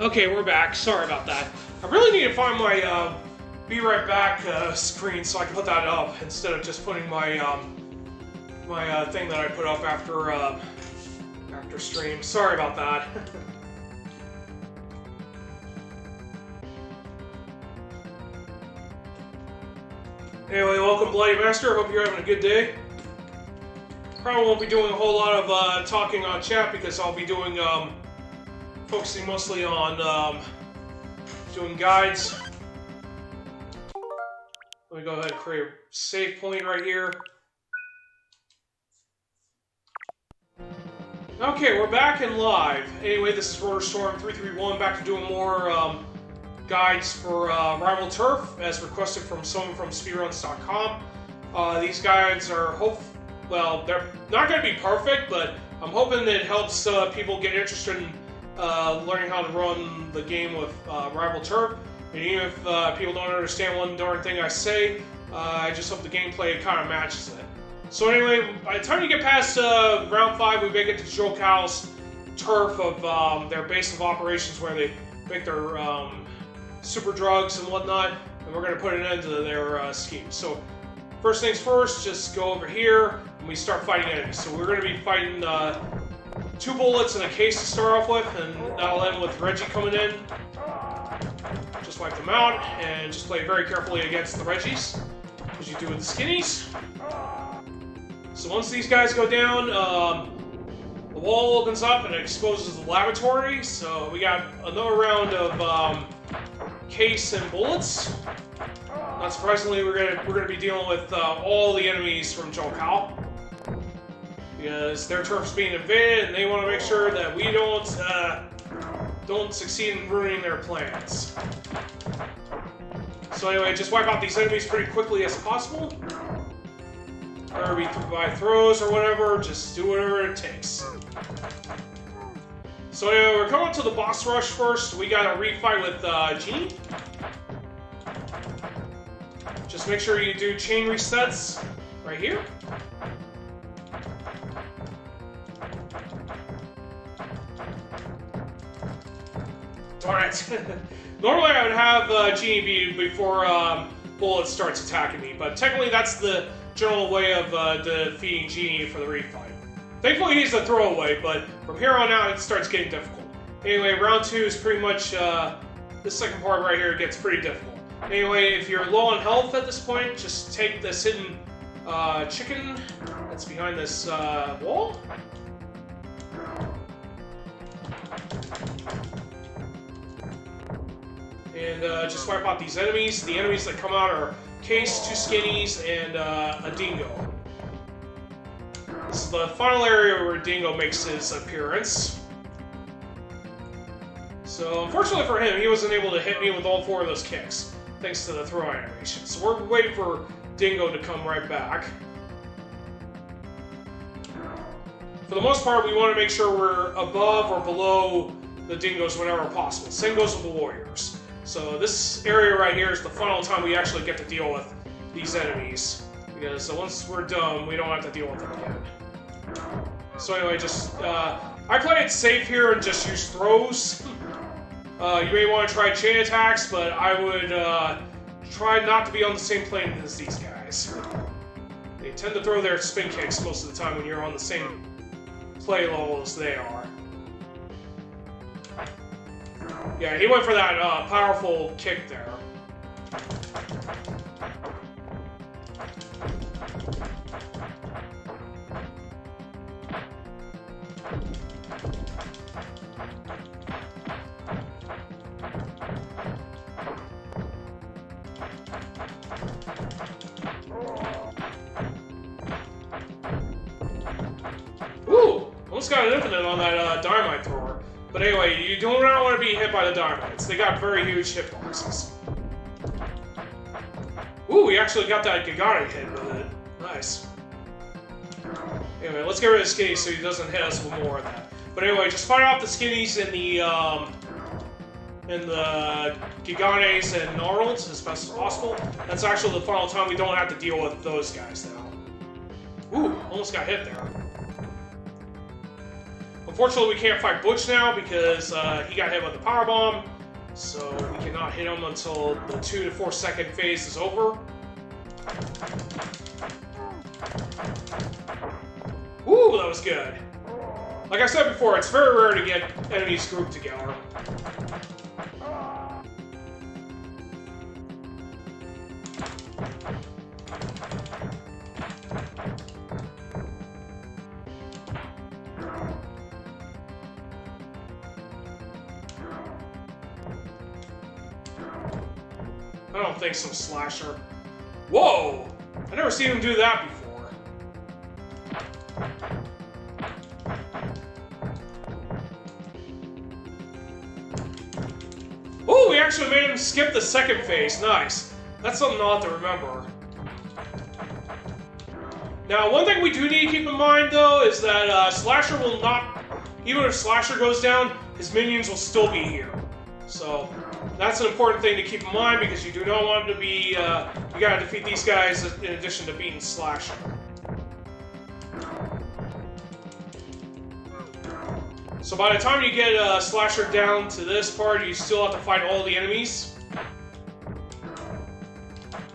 Okay, we're back. Sorry about that. I really need to find my be right back screen so I can put that up instead of just putting my my thing that I put up after stream. Sorry about that. Anyway, welcome Bloody Master. Hope you're having a good day. Probably won't be doing a whole lot of talking on chat because I'll be doing focusing mostly on doing guides. Let me go ahead and create a save point right here. Okay, we're back and live. Anyway, this is RotorStorm331 back to doing more guides for Rival Turf as requested from someone from Speedruns.com. These guides are well, they're not going to be perfect, but I'm hoping it helps people get interested in learning how to run the game with Rival Turf. And even if people don't understand one darn thing I say, I just hope the gameplay kind of matches it. So anyway, by the time you get past round 5, we make it to Joe Cal's turf of their base of operations where they make their super drugs and whatnot, and we're going to put an end to their scheme. So first things first, just go over here and we start fighting enemies. So we're going to be fighting 2 bullets and a case to start off with, and that'll end with Reggie coming in. Just wipe them out and just play very carefully against the Reggies, as you do with the skinnies. So once these guys go down, the wall opens up and it exposes the laboratory. So we got another round of case and bullets. Not surprisingly, we're gonna be dealing with all the enemies from Joe Cal, because their turf's being invaded and they want to make sure that we don't succeed in ruining their plans. So anyway, just wipe out these enemies pretty quickly as possible. Whether it be by throws or whatever, just do whatever it takes. So anyway, we're coming to the boss rush first. We got a refight with Genie. Just make sure you do chain resets right here. Darn it. Normally I would have Genie be before Bullet starts attacking me, but technically that's the general way of defeating Genie for the refight. Thankfully he's a throwaway, but from here on out it starts getting difficult. Anyway, round 2 is pretty much, this second part right here gets pretty difficult. Anyway, if you're low on health at this point, just take this hidden chicken that's behind this wall. And just wipe out these enemies. The enemies that come out are Case, 2 skinnies, and a dingo. This is the final area where Dingo makes his appearance. So, unfortunately for him, he wasn't able to hit me with all 4 of those kicks, thanks to the throw animation. So we're waiting for Dingo to come right back. For the most part, we want to make sure we're above or below the dingoes whenever possible. Same goes with the warriors. So this area right here is the final time we actually get to deal with these enemies, because once we're done, we don't have to deal with them again. So anyway, just I play it safe here and just use throws. You may want to try chain attacks, but I would try not to be on the same plane as these guys. They tend to throw their spin kicks most of the time when you're on the same play level as they are. Yeah, he went for that powerful kick there. Ooh! Almost got an infinite on that dynamite thrower. But anyway, you do not want to be hit by the dynamites. They got very huge hitboxes. Ooh, we actually got that Gigani hit with it. Nice. Anyway, let's get rid of Skinny so he doesn't hit us with more of that. But anyway, just fight off the Skinnies and the Giganes and Gnarls as best as possible. That's actually the final time we don't have to deal with those guys now. Ooh, almost got hit there. Unfortunately, we can't fight Butch now because he got hit with the powerbomb, so we cannot hit him until the 2 to 4 second phase is over. Ooh, that was good. Like I said before, it's very rare to get enemies grouped together. I don't think so, Slasher. Whoa! I've never seen him do that before. Oh, we actually made him skip the second phase. Nice. That's something I'll have to remember. Now, one thing we do need to keep in mind, though, is that Slasher will not... Even if Slasher goes down, his minions will still be here. So, that's an important thing to keep in mind, because you do not want him to be... you gotta defeat these guys in addition to beating Slasher. So by the time you get Slasher down to this part, you still have to fight all the enemies.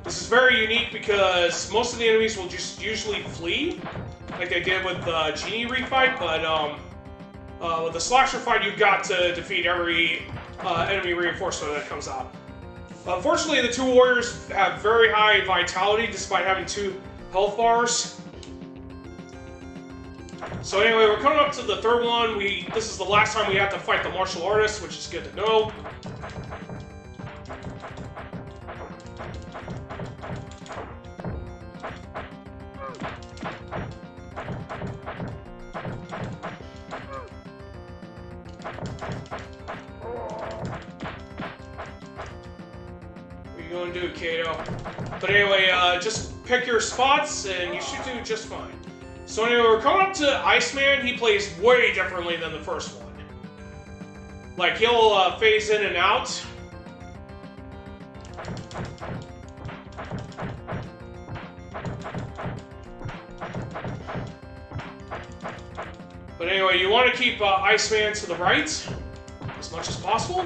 This is very unique because most of the enemies will just usually flee, like they did with Genie refight, but with the Slasher fight, you've got to defeat every enemy reinforcement that comes out. Unfortunately, the two warriors have very high vitality despite having 2 health bars. So anyway, we're coming up to the third one. This is the last time we have to fight the martial artist, which is good to know. What are you going to do, Kato? But anyway, just pick your spots and you should do just fine. So anyway, we're coming up to Iceman. He plays way differently than the first one. Like, he'll phase in and out. But anyway, you want to keep Iceman to the right as much as possible.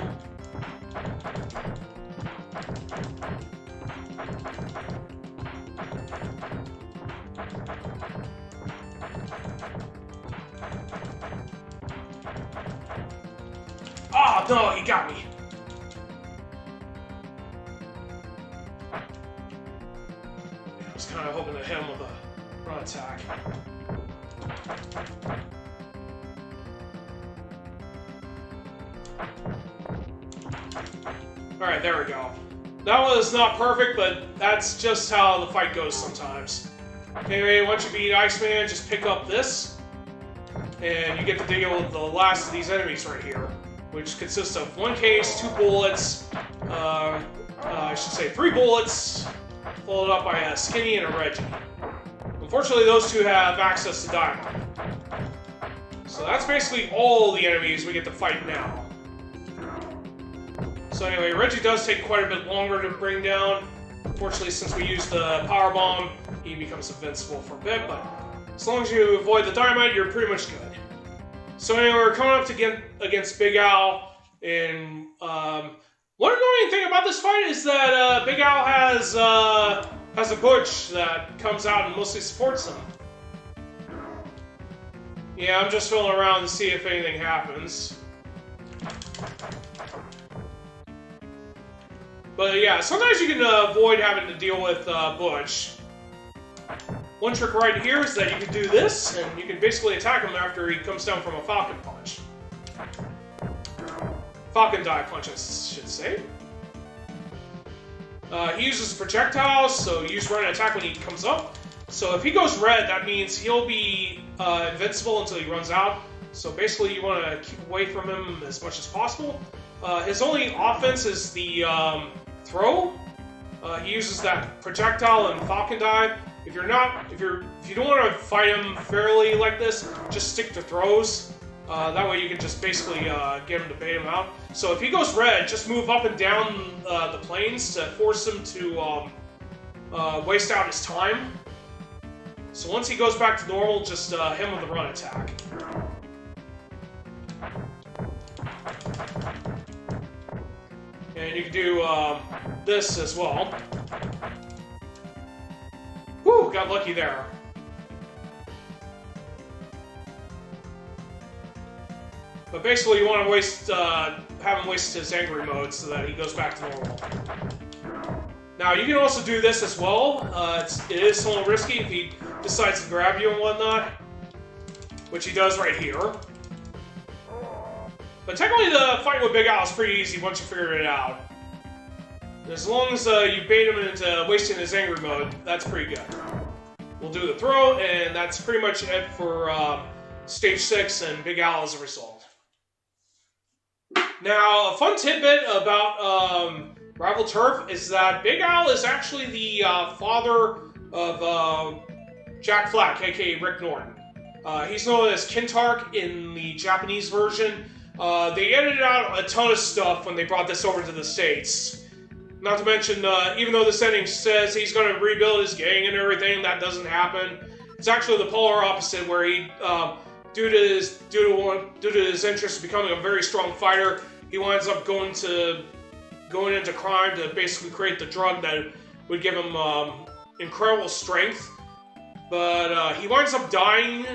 Oh, no, he got me. I was kind of hoping to hit him with a run attack. Alright, there we go. That was not perfect, but that's just how the fight goes sometimes. Anyway, once you beat Iceman, just pick up this, and you get to deal with the last of these enemies right here, which consists of 1 case, 2 bullets, I should say 3 bullets, followed up by a Skinny and a Reggie. Unfortunately, those 2 have access to Diamond. So that's basically all the enemies we get to fight now. So anyway, Reggie does take quite a bit longer to bring down. Unfortunately, since we used the power bomb, he becomes invincible for a bit, but as long as you avoid the dynamite, you're pretty much good. So anyway, we're coming up to get against Big Al, and one annoying thing about this fight is that Big Al has a Butch that comes out and mostly supports him. Yeah, I'm just filling around to see if anything happens. But yeah, sometimes you can avoid having to deal with Butch. One trick right here is that you can do this, and you can basically attack him after he comes down from a Falcon Punch. Falcon Dive Punch, I should say. He uses projectiles, so you use run and attack when he comes up. So if he goes red, that means he'll be invincible until he runs out. So basically you want to keep away from him as much as possible. His only offense is the throw. He uses that projectile and Falcon Dive. If you don't want to fight him fairly like this, just stick to throws. That way you can just basically get him to bait him out. So if he goes red, just move up and down the planes to force him to waste out his time. So once he goes back to normal, just hit him with a run attack. And you can do this as well. Whew, got lucky there. But basically, you want to have him waste his angry mode so that he goes back to normal. Now, you can also do this as well. It is a little risky if he decides to grab you and whatnot, which he does right here. But technically, the fight with Big Al is pretty easy once you figure it out. As long as you bait him into wasting his angry mode, that's pretty good. We'll do the throw, and that's pretty much it for Stage 6 and Big Al as a result. Now, a fun tidbit about Rival Turf is that Big Al is actually the father of Jack Flack, aka Rick Norton. He's known as Kintark in the Japanese version. They edited out a ton of stuff when they brought this over to the States. Not to mention, even though this ending says he's going to rebuild his gang and everything, that doesn't happen. It's actually the polar opposite, where he, due to his interest in becoming a very strong fighter, he winds up going into crime to basically create the drug that would give him incredible strength. But he winds up dying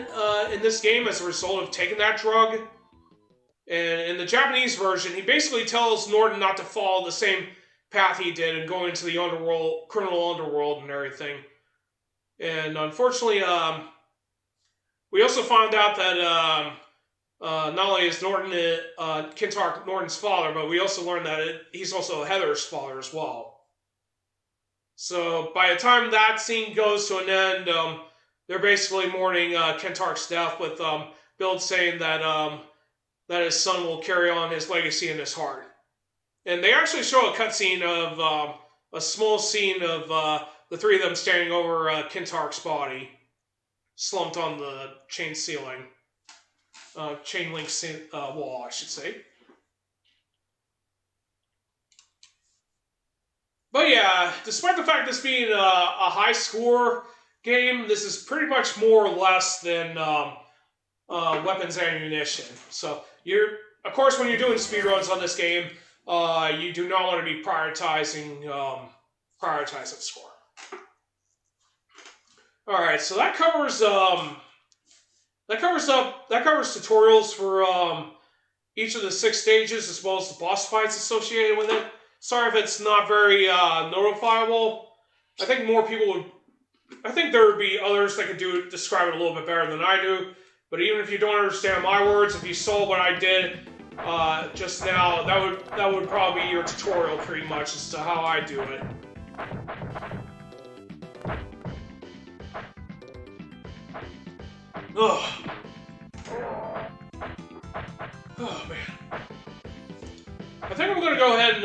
in this game as a result of taking that drug. And in the Japanese version, he basically tells Norton not to follow the same path he did and go into the underworld, criminal underworld and everything. And unfortunately, we also found out that not only is Norton Kintark Norton's father, but we also learned that he's also Heather's father as well. So by the time that scene goes to an end, they're basically mourning Kintark's death, with Bill saying that that his son will carry on his legacy in his heart. And they actually show a cutscene of a small scene of the three of them standing over Kintark's body, slumped on the chain ceiling. Chain link wall, I should say. But yeah, despite the fact this being a high score game, this is pretty much more or less than weapons and ammunition. So of course, when you're doing speedruns on this game, you do not want to be prioritizing the score. All right, so that covers tutorials for each of the 6 stages, as well as the boss fights associated with it. Sorry if it's not very notifiable. I think there would be others that could describe it a little bit better than I do. But even if you don't understand my words, if you saw what I did just now, that would probably be your tutorial pretty much as to how I do it. Ugh. Oh man. I think I'm gonna go ahead and